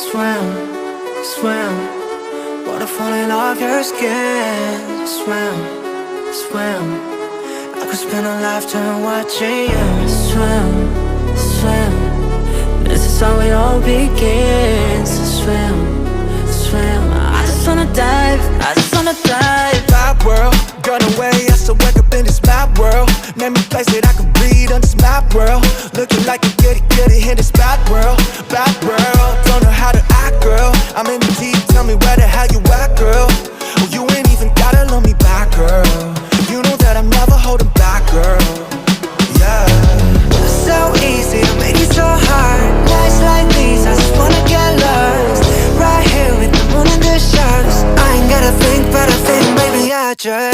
Swim, swim, water falling off your skin. Swim, swim, I could spend a lifetime watching you. Swim, swim, this is how it all begins. Swim, swim, I just wanna dive, I just wanna dive. Mad world, gone away, I still wake up in this mad world. Name a place that I can breathe on this mad world. Looking like a goody goody in this bad world. Bad world, don't know how to act, girl. I'm in the deep, tell me where the hell you at, girl. Oh, you ain't even gotta love me back, girl. You know that I'm never holding back, girl. Yeah. So easy to make it so hard. Nights like these, I just wanna get lost. Right here with the moon and the stars. I ain't gotta think, but I think, baby, I just